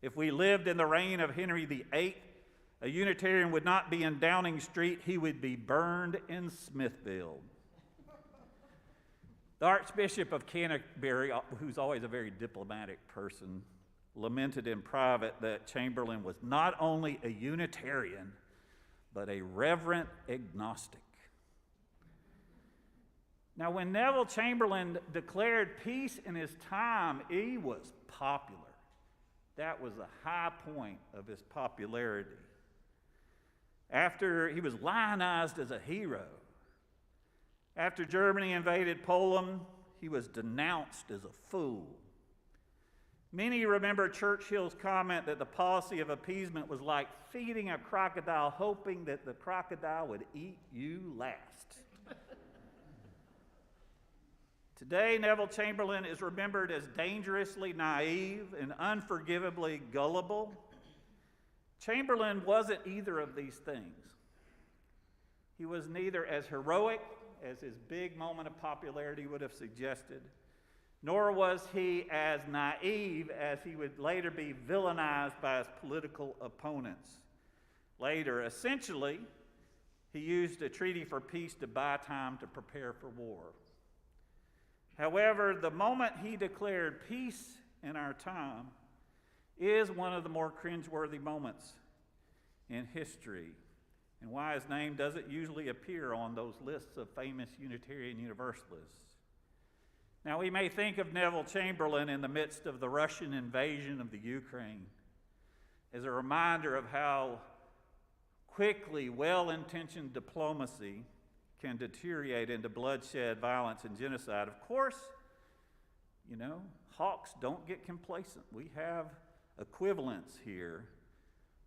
If we lived in the reign of Henry VIII, a Unitarian would not be in Downing Street, he would be burned in Smithfield." The Archbishop of Canterbury, who's always a very diplomatic person, lamented in private that Chamberlain was not only a Unitarian, but a reverent agnostic. Now, when Neville Chamberlain declared peace in his time, he was popular. That was the high point of his popularity. After he was lionized as a hero. After Germany invaded Poland, he was denounced as a fool. Many remember Churchill's comment that the policy of appeasement was like feeding a crocodile, hoping that the crocodile would eat you last. Today, Neville Chamberlain is remembered as dangerously naive and unforgivably gullible. Chamberlain wasn't either of these things. He was neither as heroic as his big moment of popularity would have suggested, nor was he as naive as he would later be villainized by his political opponents. Later, essentially, he used a treaty for peace to buy time to prepare for war. However, the moment he declared peace in our time is one of the more cringeworthy moments in history, and why his name doesn't usually appear on those lists of famous Unitarian Universalists. Now, we may think of Neville Chamberlain in the midst of the Russian invasion of the Ukraine as a reminder of how quickly well-intentioned diplomacy can deteriorate into bloodshed, violence, and genocide. Of course, you know, hawks don't get complacent. We have equivalents here.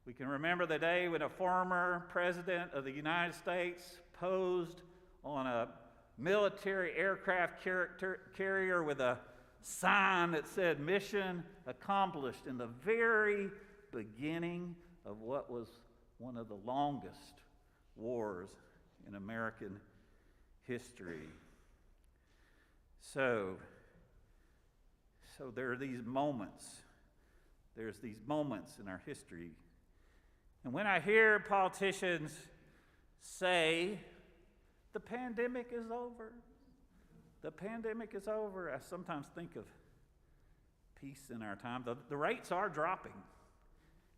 We can remember the day when a former president of the United States posed on a military aircraft carrier with a sign that said "Mission Accomplished" in the very beginning of what was one of the longest wars in American history. So there are these moments. There's these moments in our history. And when I hear politicians say, the pandemic is over, the pandemic is over, I sometimes think of peace in our time. The rates are dropping,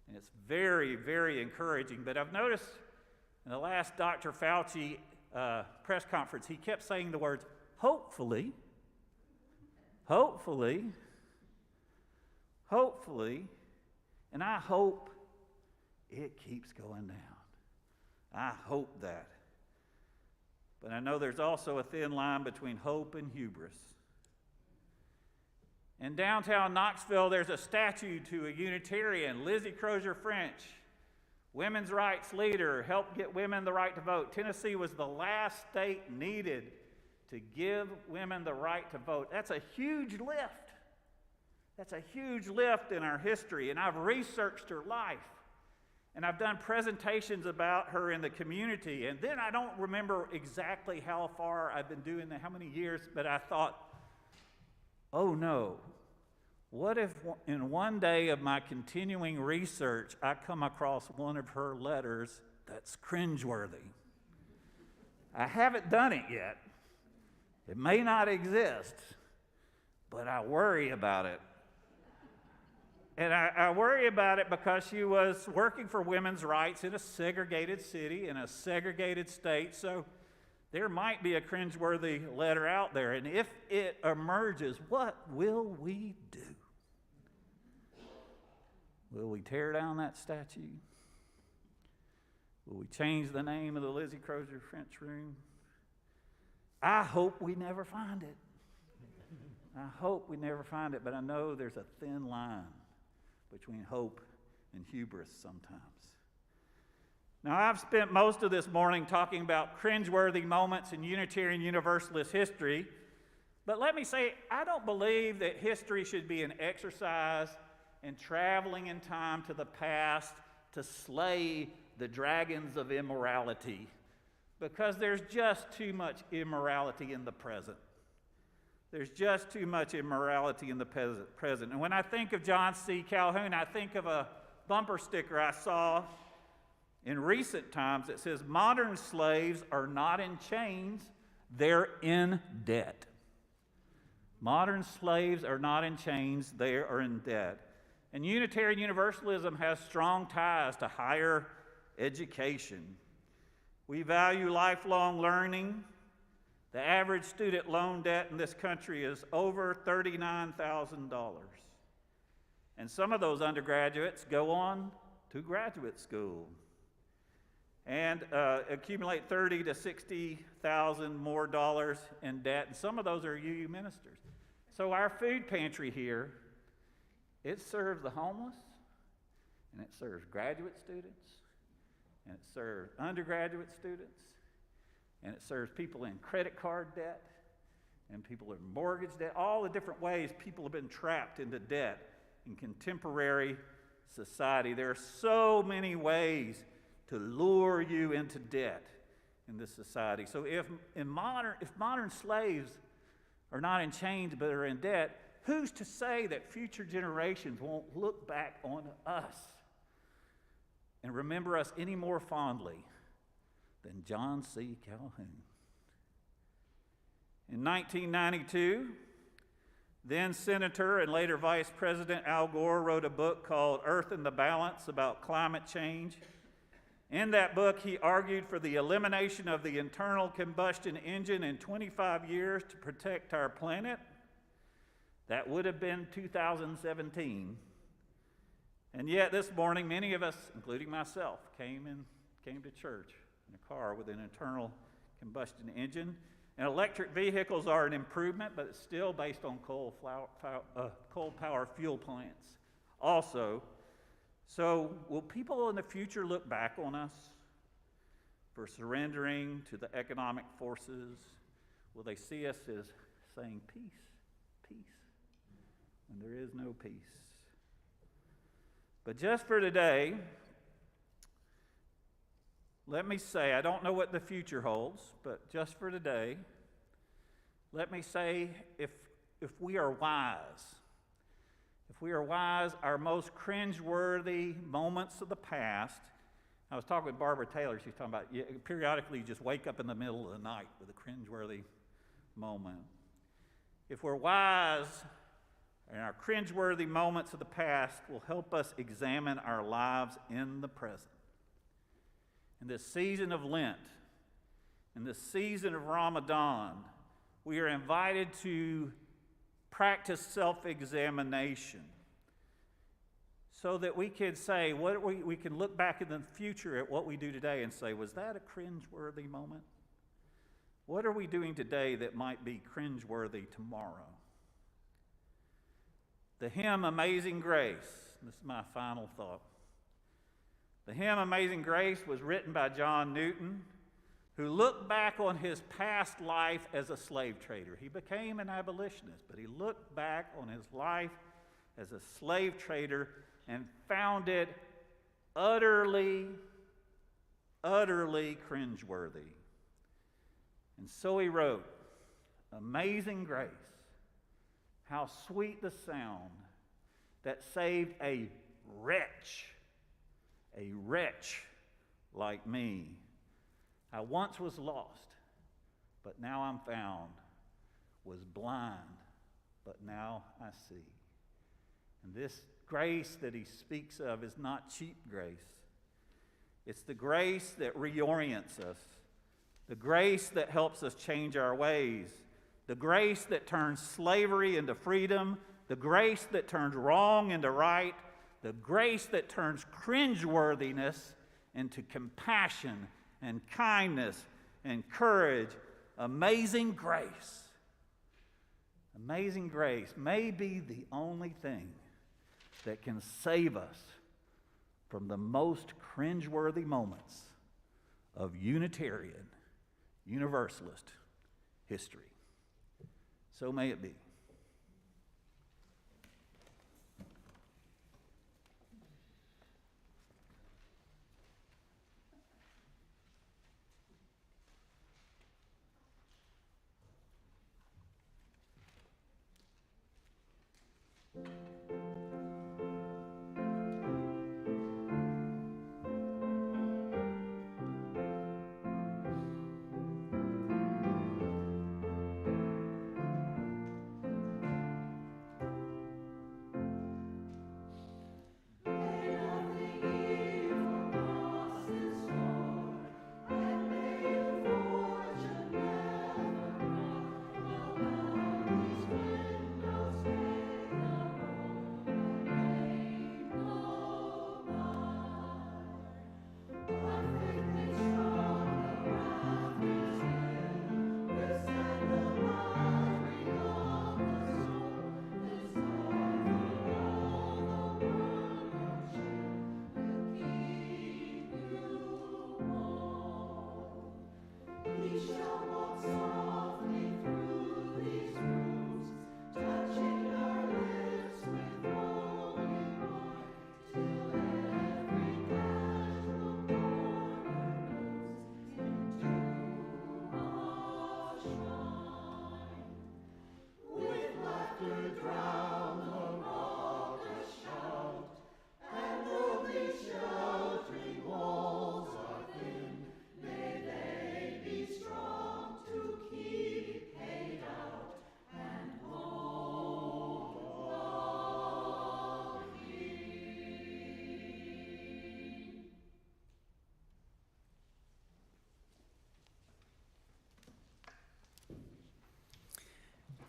and it's very, very encouraging. But I've noticed in the last Dr. Fauci press conference, he kept saying the words, hopefully, hopefully, hopefully, and I hope it keeps going down. I hope that. But I know there's also a thin line between hope and hubris. In downtown Knoxville, there's a statue to a Unitarian, Lizzie Crozier French, women's rights leader, helped get women the right to vote. Tennessee was the last state needed to give women the right to vote. That's a huge lift. That's a huge lift in our history, and I've researched her life. And I've done presentations about her in the community. And then I don't remember exactly how far I've been doing that, how many years, but I thought, oh no, what if in one day of my continuing research, I come across one of her letters that's cringeworthy? I haven't done it yet. It may not exist, but I worry about it. And I worry about it because she was working for women's rights in a segregated city, in a segregated state, so there might be a cringeworthy letter out there. And if it emerges, what will we do? Will we tear down that statue? Will we change the name of the Lizzie Crozier French Room? I hope we never find it. I hope we never find it, but I know there's a thin line between hope and hubris sometimes. Now, I've spent most of this morning talking about cringeworthy moments in Unitarian Universalist history, but let me say, I don't believe that history should be an exercise in traveling in time to the past to slay the dragons of immorality, because there's just too much immorality in the present. There's just too much immorality in the present. And when I think of John C. Calhoun, I think of a bumper sticker I saw in recent times that says, modern slaves are not in chains, they're in debt. Modern slaves are not in chains, they are in debt. And Unitarian Universalism has strong ties to higher education. We value lifelong learning. The average student loan debt in this country is over $39,000. And some of those undergraduates go on to graduate school and accumulate $30,000 to $60,000 more dollars in debt. And some of those are UU ministers. So our food pantry here, it serves the homeless, and it serves graduate students, and it serves undergraduate students, and it serves people in credit card debt, and people in mortgage debt, all the different ways people have been trapped into debt in contemporary society. There are so many ways to lure you into debt in this society. So if modern slaves are not in chains but are in debt, who's to say that future generations won't look back on us and remember us any more fondly than John C. Calhoun? In 1992, then Senator and later Vice President Al Gore wrote a book called Earth in the Balance about climate change. In that book, he argued for the elimination of the internal combustion engine in 25 years to protect our planet. That would have been 2017. And yet this morning, many of us, including myself, came to church in a car with an internal combustion engine. And electric vehicles are an improvement, but it's still based on coal power fuel plants. Also, so will people in the future look back on us for surrendering to the economic forces? Will they see us as saying peace, peace, when there is no peace? But just for today, let me say, I don't know what the future holds, but just for today, let me say, if we are wise, our most cringeworthy moments of the past, I was talking with Barbara Taylor, she's talking about periodically you just wake up in the middle of the night with a cringeworthy moment. If we're wise, and our cringeworthy moments of the past will help us examine our lives in the present. In this season of Lent, in this season of Ramadan, we are invited to practice self-examination so that we can say, we can look back in the future at what we do today and say, was that a cringeworthy moment? What are we doing today that might be cringeworthy tomorrow? The hymn Amazing Grace, this is my final thought. The hymn Amazing Grace was written by John Newton, who looked back on his past life as a slave trader. He became an abolitionist, but he looked back on his life as a slave trader and found it utterly, utterly cringeworthy. And so he wrote, Amazing Grace, how sweet the sound that saved a wretch like me. I once was lost, but now I'm found, was blind, but now I see. And this grace that he speaks of is not cheap grace. It's the grace that reorients us, the grace that helps us change our ways, the grace that turns slavery into freedom, the grace that turns wrong into right, the grace that turns cringeworthiness into compassion and kindness and courage. Amazing grace. Amazing grace may be the only thing that can save us from the most cringeworthy moments of Unitarian Universalist history. So may it be.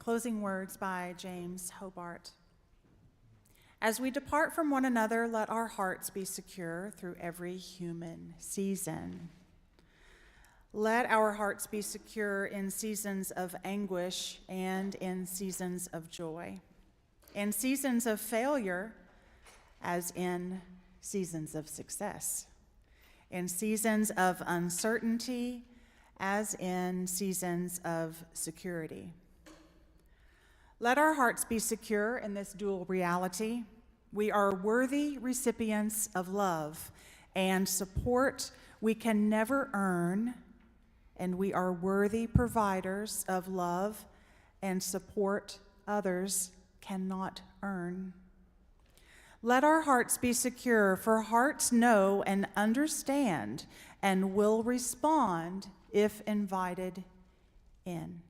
Closing words by James Hobart. As we depart from one another, let our hearts be secure through every human season. Let our hearts be secure in seasons of anguish and in seasons of joy, in seasons of failure as in seasons of success, in seasons of uncertainty as in seasons of security. Let our hearts be secure in this dual reality. We are worthy recipients of love and support we can never earn, and we are worthy providers of love and support others cannot earn. Let our hearts be secure, for hearts know and understand and will respond if invited in.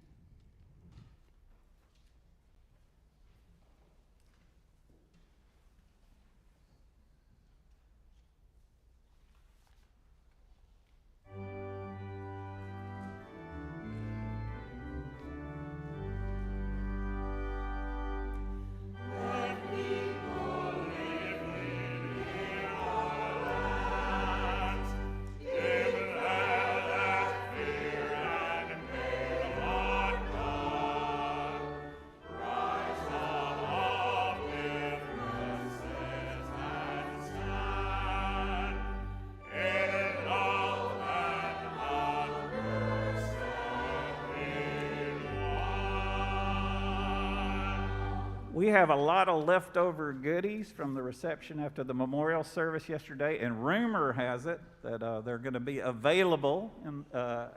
We have a lot of leftover goodies from the reception after the memorial service yesterday, and rumor has it that they're going to be available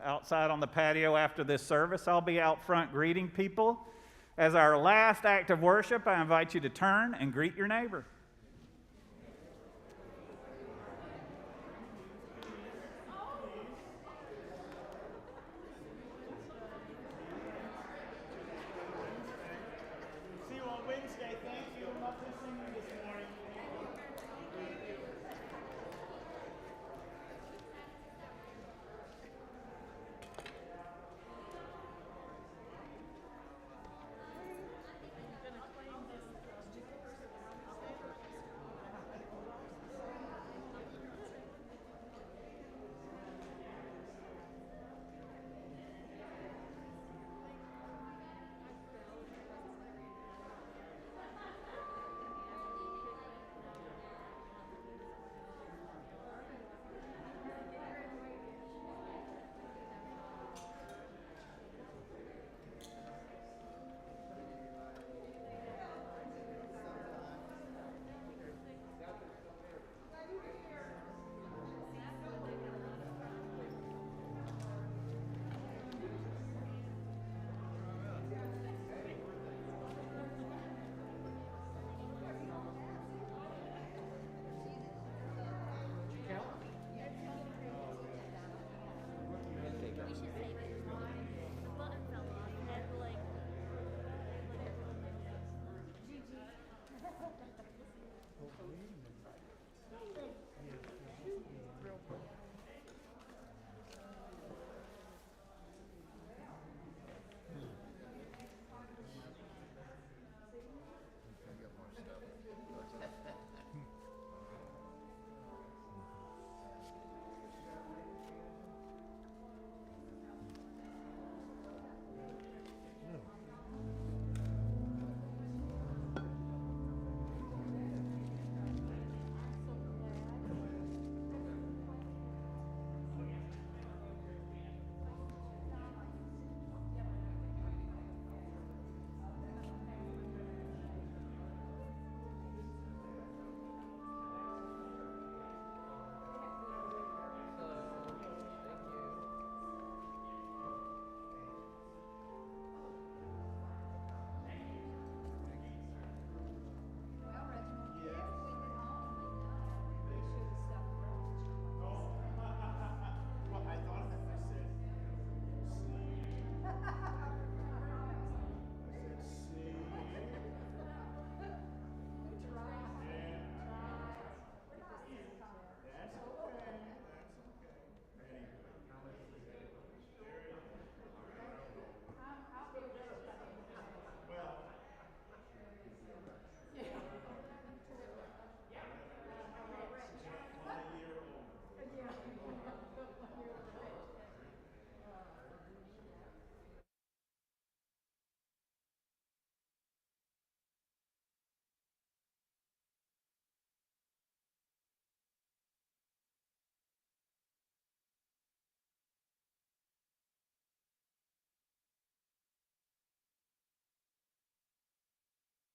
outside on the patio after this service. I'll be out front greeting people. As our last act of worship, I invite you to turn and greet your neighbor.